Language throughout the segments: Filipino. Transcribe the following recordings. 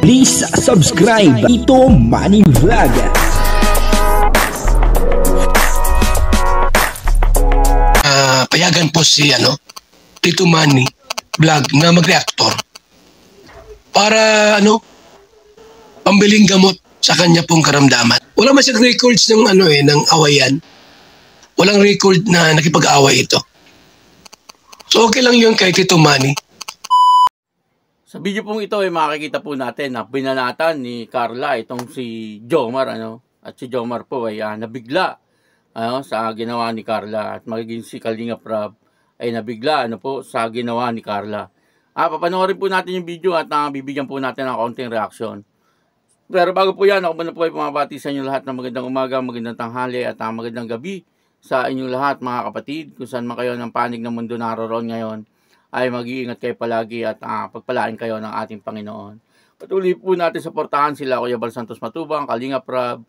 Please subscribe Tito Manny Vlog. Payagan po si Tito Manny Vlog na mag-reactor para pambiling gamot sa kanya pong karamdaman. Wala man siyang records ng ng awayan. Walang record na nakipag-away ito. So okay lang yun kay Tito Manny. Sa video pong ito ay makikita po natin na binanatan ni Carla itong si Jomar at si Jomar po ay nabigla sa ginawa ni Carla at magiging si Kalinga Prab ay nabigla po sa ginawa ni Carla. Papanoorin po natin yung video at bibigyan po natin ng konting reaction. Pero bago po yan, ako muna po ay pumabati sa inyo lahat ng magandang umaga, magandang tanghali at magandang gabi sa inyong lahat mga kapatid. Kung saan man kayo ng panig ng mundo naroon ngayon, ay mag-iingat kayo palagi at pagpalain kayo ng ating Panginoon. Patuloy po natin suportahan sila Kuya Bal Santos Matubang, Kalinga Prab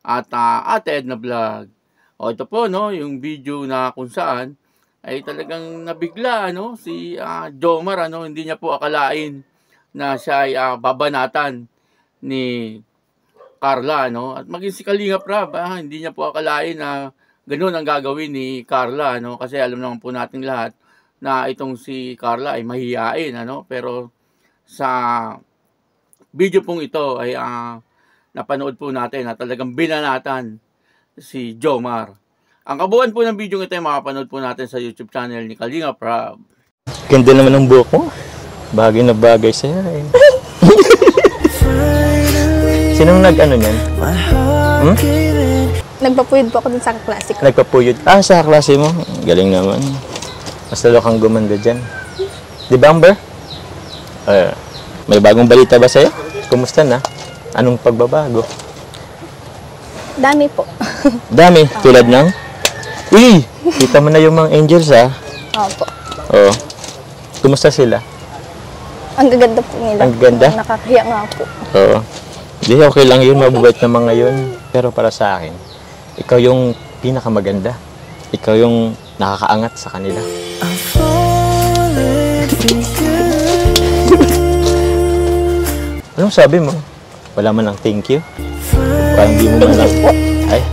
at Ate Edna Vlog. Ito po yung video na kung saan ay talagang nabigla si Jomar hindi niya po akalain na siya ay babanatan ni Carla at maging si Kalinga Prab hindi niya po akalain na ganoon ang gagawin ni Carla kasi alam naman po natin lahat na itong si Carla ay mahihiyain pero sa video pong ito ay napanood po natin na talagang binanatan si Jomar. Ang kabuuan po ng video ito ay makapanood po natin sa YouTube channel ni Kalinga Prab. Ganda naman ng buhok mo. Bagay na bagay sa'yo Sinong niyan? Nagpapuyod po ako dun sa klase ko. Nagpapuyod? Sa klase mo? Galing naman. Mas lalo kang gumanda dyan. Di ba, Amber? May bagong balita ba sa'yo? Kumusta na? Anong pagbabago? Dami po. Dami? Tulad ng? Uy! Kita mo na yung mga angels, Opo. Oo. Kumusta sila? Ang gaganda po nila. Ang ganda? Nakakahiya nga po. Oo. Di, okay lang yun. Mababait na mga yun. Pero para sa akin, ikaw yung pinakamaganda. Ikaw yung nakakaangat sa kanila. Anong sabi mo? Wala man lang thank you? Parang di mo man lang... Ay,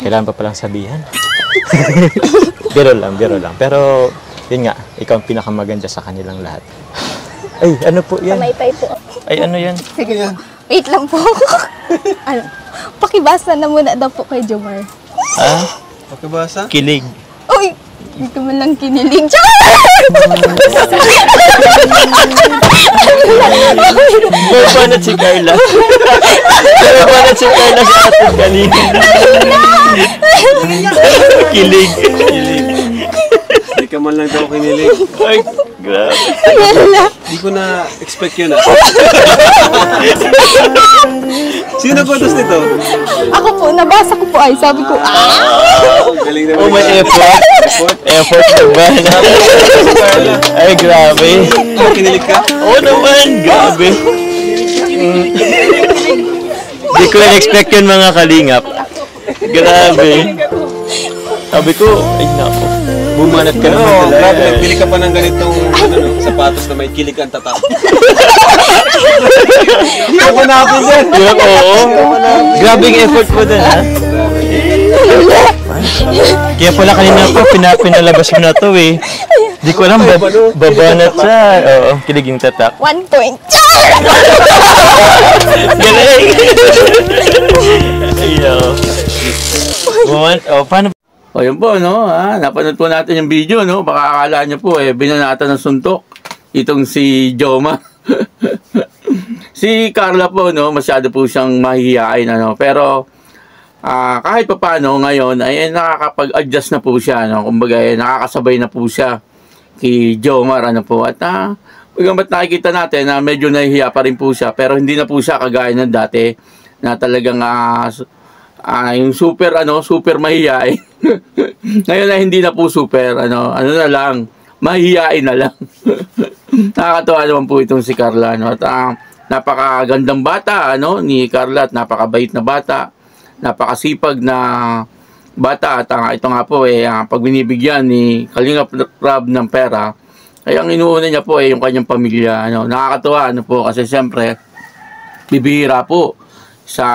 kailangan pa palang sabihan. Biro lang. Pero, yun nga, ikaw ang pinakamaganda sa kanilang lahat. Ay, ano po yan? Pamaypay po. Ay, ano yan? Sige yan. Wait lang po. Pakibasa na muna daw po kay Jomar. Pakibasa? Kilig. Uy! Hindi ka man lang kinilig. Babanat si Carla. Babanat si Carla sa ating kanina. Kilig. Hindi ka man lang daw kinilig. Ay, grabe. Hindi ko na-expect yun Sino nag-utos nito? Ako po, nabasa ko po ay sabi ko, Galing naman. May effort. Effort ba? Ay, grabe. Kinilig ka? Oo naman, grabe. Hindi ko na-expect yun mga kalingap. Grabe. Sabi ko, ay nako. Bumanat ka naman talaga. Grabe, nagbili ka pa ng ganitong sapatos na may kilig ang tatak. Hindi ko manapin yan. Oo. Grabe yung effort mo dun, Kaya pala kanina po, pinalabas mo na to Di ko alam, babanat siya. Oo, kilig yung tatak. 1 point. Galing! Ayaw. Paano? Yun po napanood po natin yung video baka akala nyo po binanatan ng suntok itong si Jomar. Si Carla po masyado po siyang mahihiyain pero kahit pa paano ngayon ay nakakapag-adjust na po siya kumbaga nakakasabay na po siya kay Jomar po at bagamat nakikita natin na medyo nahihiya pa rin po siya pero hindi na po siya kagaya ng dati na talagang yung super mahihiyain. Ngayon na hindi na po super na lang mahihiyain na lang. Nakakatuwa naman po itong si Carla at napakagandang bata ni Carla at napakabait na bata, napakasipag na bata at ito nga po pag binibigyan ni Kalinga Prab ng pera Kaya ang inuuna niya po ay yung kanyang pamilya. Ano. Nakakatuwa ano po kasi siyempre bibihira po sa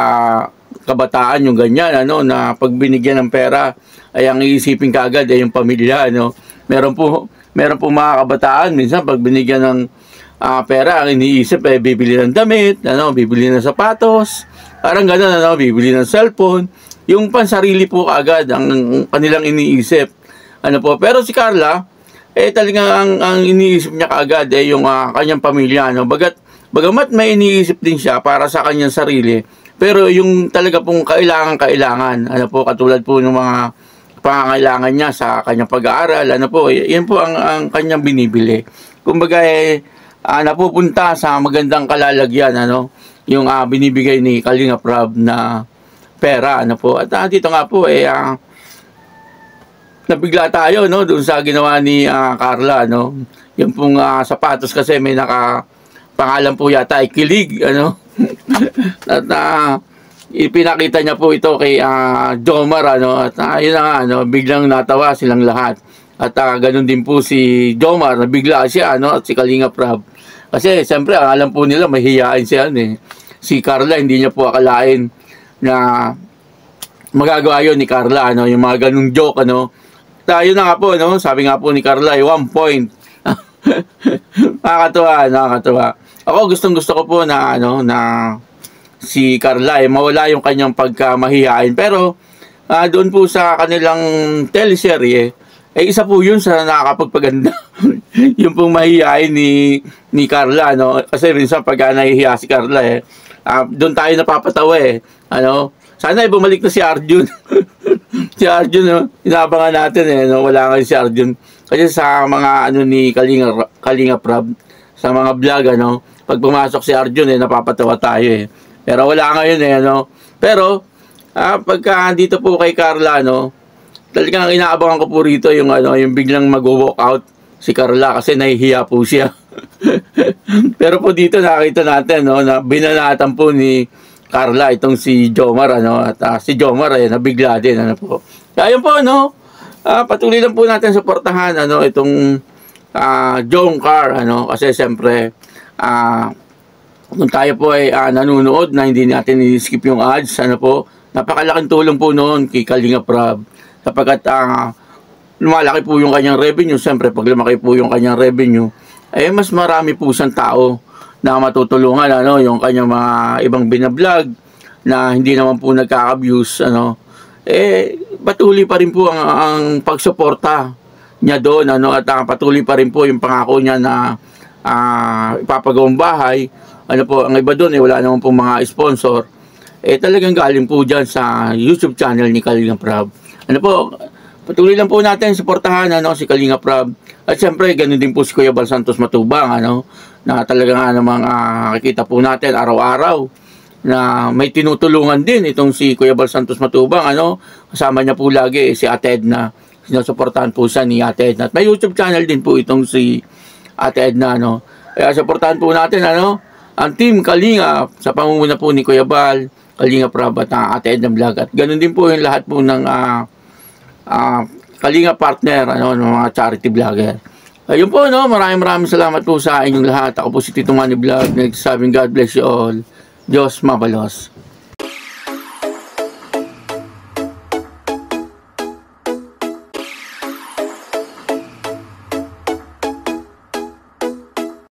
kabataan yung ganyan ano na pag binigyan ng pera ay ang iisipin kaagad ay yung pamilya ano. Meron po mga kabataan minsan pag binigyan ng pera ang iniisip ay bibili ng damit, ano, bibili ng sapatos, parang gano'n ano, bibili ng cellphone. Yung pansarili po kaagad ang kanilang iniisip. Ano po, pero si Carla talagang ang iniisip niya kaagad ay yung kanyang pamilya ano. Bagamat may iniisip din siya para sa kanyang sarili, pero yung talaga pong kailangan, ano po, katulad po ng mga pangangailangan niya sa kanyang pag-aaral, ano po, yan po ang kanyang binibili. Kumbaga, napupunta sa magandang kalalagyan, ano, yung binibigay ni Kalinga Prab na pera, ano po. At dito nga po, nabigla tayo, no, doon sa ginawa ni Carla, no. Yung pong sapatos kasi may pangalan po yata ay Kilig, ano. At ipinakita niya po ito kay Jomar, ano. At yun na nga, ano, biglang natawa silang lahat. At ganun din po si Jomar, nabigla siya, ano, at si Kalinga Prab. Kasi siyempre, alam po nila, mahihiyain siya, si Carla, hindi niya po akalain na magagawa yun ni Carla, ano, yung mga ganung joke, ano. Tayo na nga po, no, sabi nga po ni Carla, 1 point. Nakakatuwa. Ako gustong-gusto ko po na si Carla mawala yung kanyang pagkamahihain. Pero doon po sa kanilang teleserye, isa po yun sa nakakapagpaganda. Yung pong mahihain ni Carla, no? Kasi minsan pag nahihiya si Carla, doon tayo napapatawa ano? Sana bumalik na si Arjun. Si Arjun, no? Inabangan natin no? Wala nga si Arjun. Kasi sa mga ni Kalinga Prab, sa mga vlog, ano, pag pumasok si Arjun, napapatawa tayo Pero wala ngayon ano. Pero pagka dito po kay Carla, no, talagang inaabangan ko po rito yung yung biglang mag-walk out si Carla kasi nahihiya po siya. Pero po dito nakita natin, no, na binanatan po ni Carla itong si Jomar, ano, at si Jomar nabigla din, ano po. Kaya yun po, no, patuloy lang po natin suportahan itong Jomcar, ano, kasi siyempre kung tayo po ay nanonood na hindi natin i-skip yung ads, ano po, napakalaking tulong po noon kay Kalinga Prab sapagkat lumalaki po yung kanyang revenue. Siyempre pag lumaki po yung kanyang revenue mas marami po siyang tao na matutulungan, ano, yung kanyang mga ibang binablog na hindi naman po nagkaka-views, ano, patuloy pa rin po ang pagsuporta niya doon, ano, at patuloy pa rin po yung pangako niya na ipapagawang bahay, ano po, ang iba doon wala naman po mga sponsor, talagang galing po dyan sa YouTube channel ni Kalinga Prab. Ano po, patuloy lang po natin suportahan, ano, si Kalinga Prab. At siyempre, ganun din po si Kuya Bal Santos Matubang, ano, na talaga nga namang nakikita po natin araw-araw na may tinutulungan din itong si Kuya Bal Santos Matubang, ano, kasama niya po lagi si Ate Edna, sinusuportahan po siya ni Ate Edna. At may YouTube channel din po itong si Ate Edna, ano. Kaya suportahan po natin, ano, ang Team Kalinga sa pangunguna po ni Kuya Bal, Kalinga Prab at Ate Edna Vlog. At ganun din po yung lahat po ng Kalinga partner, ano, ng mga charity vlogger. Ayun po, no, maraming salamat po sa inyong lahat. Ako po si Tito Manny Vlog, nagsasabing God bless you all. Diyos mabalos.